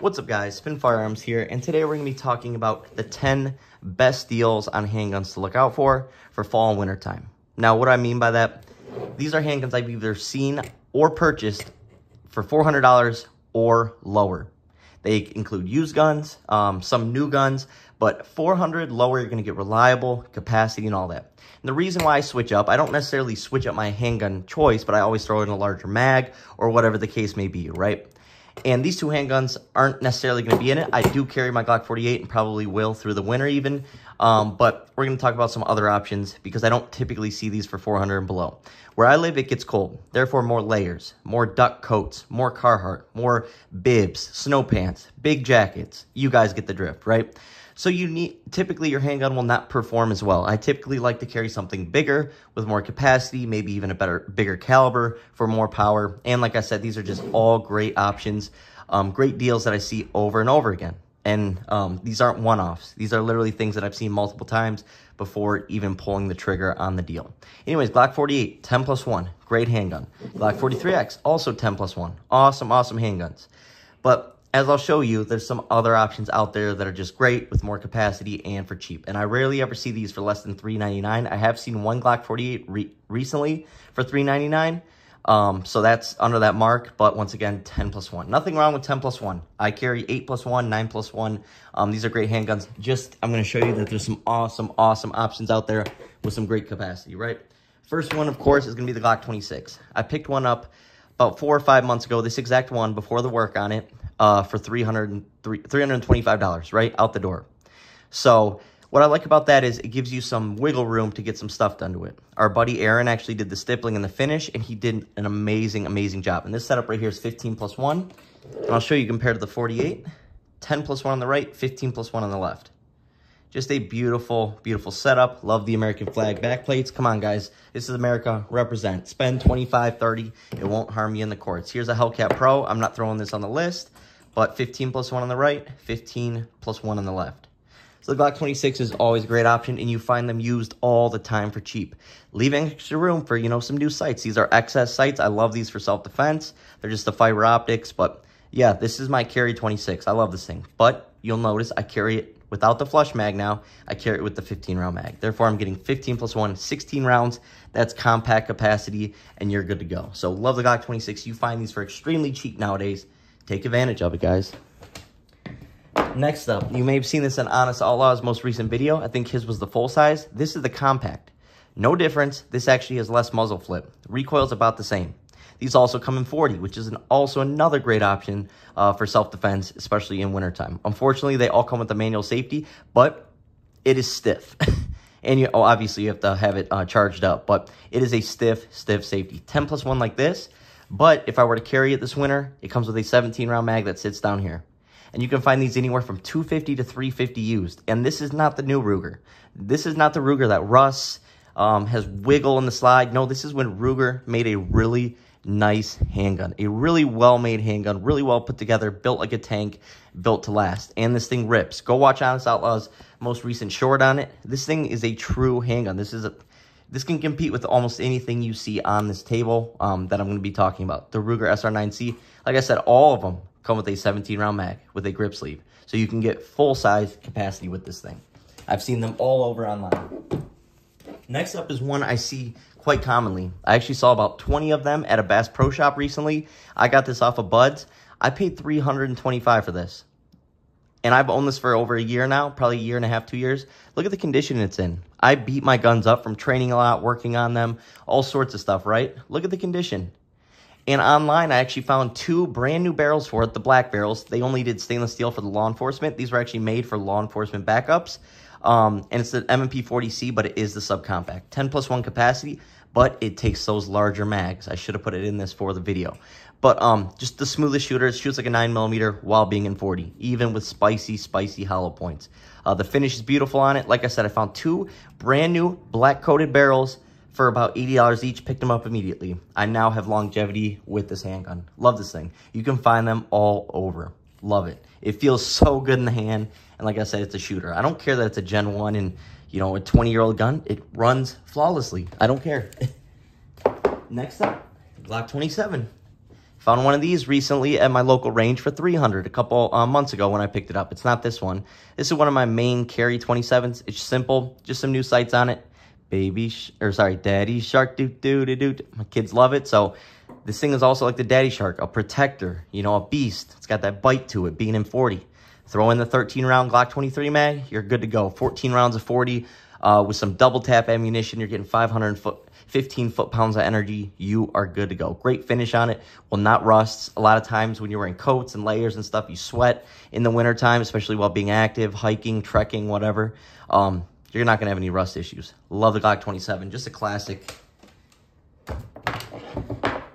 What's up guys, Spin Firearms here, and today we're going to be talking about the 10 best deals on handguns to look out for fall and winter time. Now what I mean by that, these are handguns I've either seen or purchased for $400 or lower. They include used guns, some new guns, but $400 lower you're going to get reliable, capacity, and all that. And the reason why I switch up, I don't necessarily switch up my handgun choice, but I always throw in a larger mag or whatever the case may be, right? And these two handguns aren't necessarily going to be in it. I do carry my Glock 48 and probably will through the winter even. But we're going to talk about some other options because I don't typically see these for $400 and below. Where I live, it gets cold. Therefore, more layers, more duck coats, more Carhartt, more bibs, snow pants, big jackets. You guys get the drift, right? So typically your handgun will not perform as well. I typically like to carry something bigger with more capacity, maybe even a bigger caliber for more power. And like I said, these are just all great options, great deals that I see over and over again. And these aren't one-offs. These are literally things that I've seen multiple times before even pulling the trigger on the deal. Anyways, Glock 48, 10+1, great handgun. Glock 43X, also 10+1, awesome handguns. But as I'll show you, there's some other options out there that are just great with more capacity and for cheap. And I rarely ever see these for less than $399. I have seen one Glock 48 recently for $399. So that's under that mark. But once again, 10+1. Nothing wrong with 10+1. I carry 8+1, 9+1. These are great handguns. I'm going to show you that there's some awesome options out there with some great capacity, right? First one, of course, is going to be the Glock 26. I picked one up about 4 or 5 months ago, this exact one before the work on it. For $325, right? Out the door. So what I like about that is it gives you some wiggle room to get some stuff done to it. Our buddy Aaron actually did the stippling and the finish, and he did an amazing job. And this setup right here is 15+1. And I'll show you compared to the 48. 10+1 on the right, 15+1 on the left. Just a beautiful setup. Love the American flag backplates. Come on, guys. This is America. Represent. Spend 25, 30. It won't harm you in the courts. Here's a Hellcat Pro. I'm not throwing this on the list, but 15+1 on the right, 15+1 on the left. So the Glock 26 is always a great option, and you find them used all the time for cheap. Leaving extra room for, some new sights. These are XS sights. I love these for self-defense. They're just the fiber optics, but yeah, this is my carry 26. I love this thing, but you'll notice I carry it without the flush mag now. I carry it with the 15-round mag. Therefore, I'm getting 15+1, 16 rounds. That's compact capacity, and you're good to go. So love the Glock 26. You find these for extremely cheap nowadays. Take advantage of it, guys. Next up, you may have seen this in Honest Outlaw's most recent video. I think his was the full size. This is the compact. No difference. This actually has less muzzle flip. The recoil's about the same. These also come in 40, which is also another great option for self-defense, especially in wintertime. Unfortunately, they all come with the manual safety, but it is stiff. And obviously, you have to have it charged up, but it is a stiff safety. 10+1 like this. But if I were to carry it this winter, it comes with a 17-round mag that sits down here. And you can find these anywhere from $250 to $350 used. And this is not the new Ruger. This is not the Ruger that rusts, has wiggle in the slide. No, this is when Ruger made a really nice handgun. A really well-made handgun, really well put together, built like a tank, built to last. And this thing rips. Go watch Honest Outlaw's most recent short on it. This thing is a true handgun. This can compete with almost anything you see on this table that I'm going to be talking about. The Ruger SR9C, like I said, all of them come with a 17-round mag with a grip sleeve. So you can get full-size capacity with this thing. I've seen them all over online. Next up is one I see quite commonly. I actually saw about 20 of them at a Bass Pro Shop recently. I got this off of Buds. I paid $325 for this. And I've owned this for over a year now, probably a year and a half, 2 years. Look at the condition it's in. I beat my guns up from training a lot, working on them, all sorts of stuff, right? Look at the condition. And online, I actually found 2 brand new barrels for it, the black barrels. They only did stainless steel for the law enforcement. These were actually made for law enforcement backups. And it's the M&P 40C, but it is the subcompact. 10+1 capacity, but it takes those larger mags. I should have put it in this for the video. But just the smoothest shooter. It shoots like a 9mm while being in 40, even with spicy hollow points. The finish is beautiful on it. Like I said, I found 2 brand new black-coated barrels for about $80 each. Picked them up immediately. I now have longevity with this handgun. Love this thing. You can find them all over. Love it. It feels so good in the hand. And like I said, it's a shooter. I don't care that it's a Gen 1 and, a 20-year-old gun. It runs flawlessly. I don't care. Next up, Glock 27. Found one of these recently at my local range for $300 a couple months ago when I picked it up. It's not this one. This is one of my main carry 27s. It's simple, just some new sights on it. Daddy shark, doo-doo-doo-doo. My kids love it, so this thing is also like the Daddy Shark, a protector, you know, a beast. It's got that bite to it, being in 40. Throw in the 13-round Glock 23 mag, you're good to go. 14 rounds of 40 with some double tap ammunition. You're getting 15 foot-pounds of energy. You are good to go. Great finish on it. Will not rust. A lot of times when you're wearing coats and layers and stuff, you sweat in the wintertime, especially while being active, hiking, trekking, whatever. You're not going to have any rust issues. Love the Glock 27. Just a classic.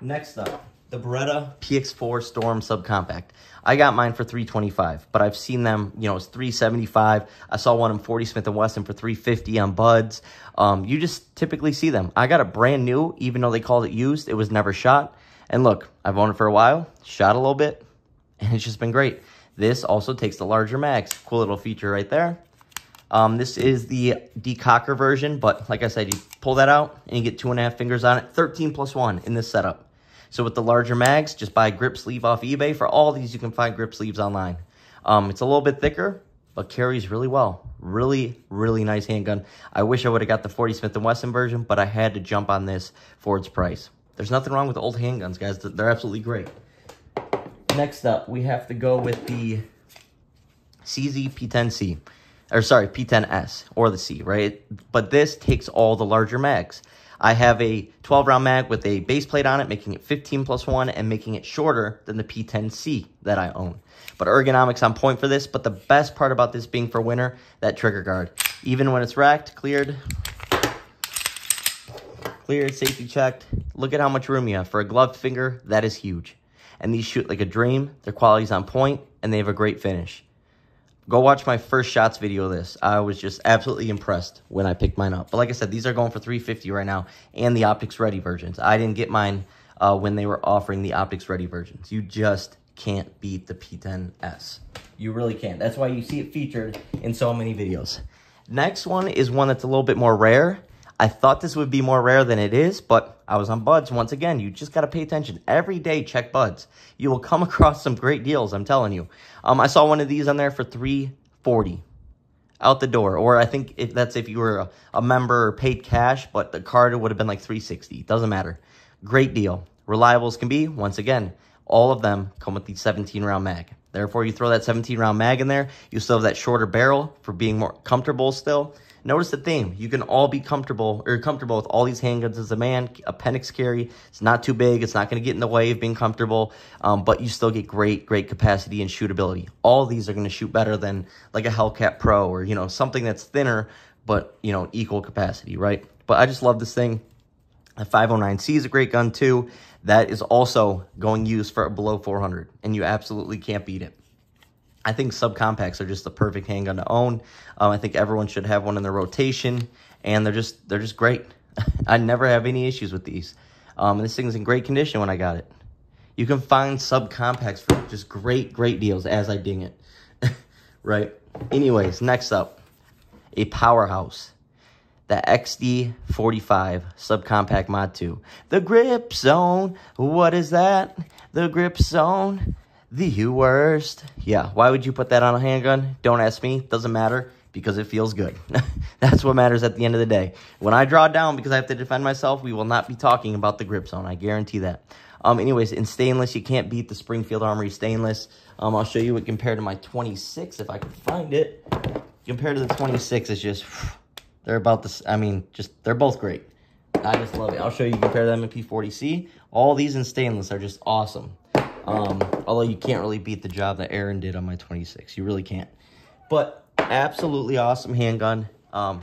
Next up, the Beretta PX4 Storm Subcompact. I got mine for $325, but I've seen them, you know, it's $375. I saw one in 40 Smith & Wesson for $350 on Buds. You just typically see them. I got it brand new, even though they called it used. It was never shot. And look, I've owned it for a while, shot a little bit, and it's just been great. This also takes the larger mags. Cool little feature right there. This is the decocker version, but like I said, you pull that out and you get 2.5 fingers on it. 13+1 in this setup. So with the larger mags, just buy a grip sleeve off eBay. For all these, you can find grip sleeves online. It's a little bit thicker, but carries really well. Really, really nice handgun. I wish I would have got the 40 Smith & Wesson version, but I had to jump on this for its price. There's nothing wrong with old handguns, guys. They're absolutely great. Next up, we have to go with the CZ P10C. Or sorry, P10S, or the C, right? But this takes all the larger mags. I have a 12-round mag with a base plate on it, making it 15+1 and making it shorter than the P10C that I own. But ergonomics on point for this, but the best part about this being for winter, that trigger guard. Even when it's racked, cleared, safety checked, look at how much room you have. For a gloved finger, that is huge. And these shoot like a dream, their quality's on point, and they have a great finish. Go watch my first shots video of this. I was just absolutely impressed when I picked mine up. But like I said, these are going for $350 right now, and the optics ready versions. I didn't get mine when they were offering the optics ready versions. You just can't beat the P10S. You really can't. That's why you see it featured in so many videos. Next one is one that's a little bit more rare. I thought this would be more rare than it is, but I was on Buds. Once again, you just got to pay attention. Every day, check Buds. You will come across some great deals, I'm telling you. I saw one of these on there for $340 out the door. Or I think that's if you were a member or paid cash, but the card would have been like $360. Doesn't matter. Great deal. Reliable as can be. Once again, all of them come with the 17-round mag. Therefore, you throw that 17-round mag in there, you still have that shorter barrel for being more comfortable still. Notice the theme. You can all be comfortable with all these handguns as a man. Appendix carry. It's not too big. It's not going to get in the way of being comfortable, but you still get great capacity and shootability. All these are going to shoot better than like a Hellcat Pro or, you know, something that's thinner, but, you know, equal capacity, right? But I just love this thing. The 509C is a great gun too. That is also going used for below 400, and you absolutely can't beat it. I think subcompacts are just the perfect handgun to own. I think everyone should have one in their rotation, and they're just great. I never have any issues with these. And this thing's in great condition when I got it. You can find subcompacts for just great deals as I ding it. Right? Anyways, next up, a powerhouse. The XD45 Subcompact Mod 2. The Grip Zone. What is that? The Grip Zone. The worst. Yeah, why would you put that on a handgun? Don't ask me. Doesn't matter because it feels good. That's what matters at the end of the day. When I draw down because I have to defend myself, we will not be talking about the Grip Zone. I guarantee that. Anyways, in stainless, you can't beat the Springfield Armory stainless. I'll show you it compared to my 26 if I can find it. Compared to the 26, it's just, they're about this. I mean, they're both great. I just love it. I'll show you compare to the MP40C. All these in stainless are just awesome. Although you can't really beat the job that Aaron did on my 26. You really can't. But absolutely awesome handgun.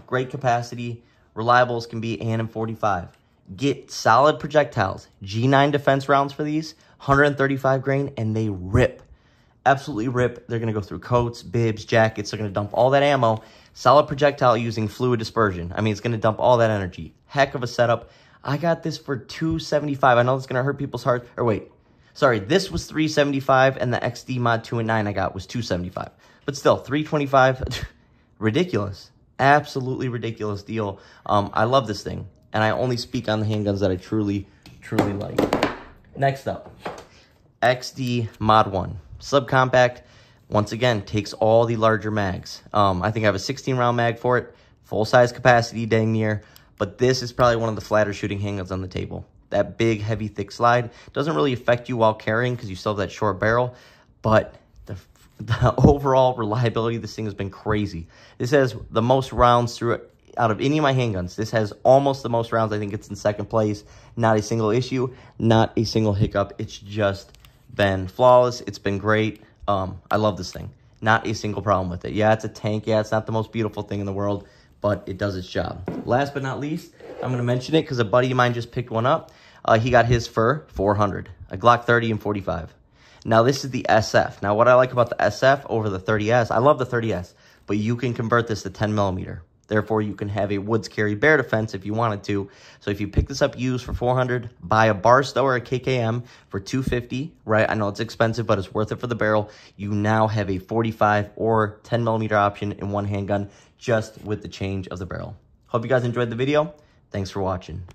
Great capacity. Reliable as can be, and in 45. Get solid projectiles. G9 defense rounds for these. 135 grain, and they rip. Absolutely rip. They're going to go through coats, bibs, jackets. They're going to dump all that ammo. Solid projectile using fluid dispersion. I mean, it's going to dump all that energy. Heck of a setup. I got this for $275. I know it's going to hurt people's hearts. Or wait. Sorry, this was $375, and the XD Mod 2 and 9 I got was $275. But still, $325, ridiculous. Absolutely ridiculous deal. I love this thing, and I only speak on the handguns that I truly like. Next up, XD Mod 1. Subcompact, once again, takes all the larger mags. I think I have a 16-round mag for it, full-size capacity, dang near, but this is probably one of the flatter shooting handguns on the table. That big, heavy, thick slide doesn't really affect you while carrying because you still have that short barrel, but the overall reliability of this thing has been crazy. This has the most rounds through it out of any of my handguns. This has almost the most rounds. I think it's in second place. Not a single issue, not a single hiccup. It's just been flawless. It's been great. I love this thing. Not a single problem with it. Yeah, it's a tank. Yeah, it's not the most beautiful thing in the world, but it does its job. Last but not least, I'm going to mention it because a buddy of mine just picked one up. He got his for $400, a Glock 30 and 45. Now, this is the SF. Now, what I like about the SF over the 30S, I love the 30S, but you can convert this to 10 millimeter. Therefore, you can have a woods carry bear defense if you wanted to. So if you pick this up used for $400, buy a Barstow or a KKM for $250, right? I know it's expensive, but it's worth it for the barrel. You now have a 45 or 10 millimeter option in one handgun just with the change of the barrel. Hope you guys enjoyed the video. Thanks for watching.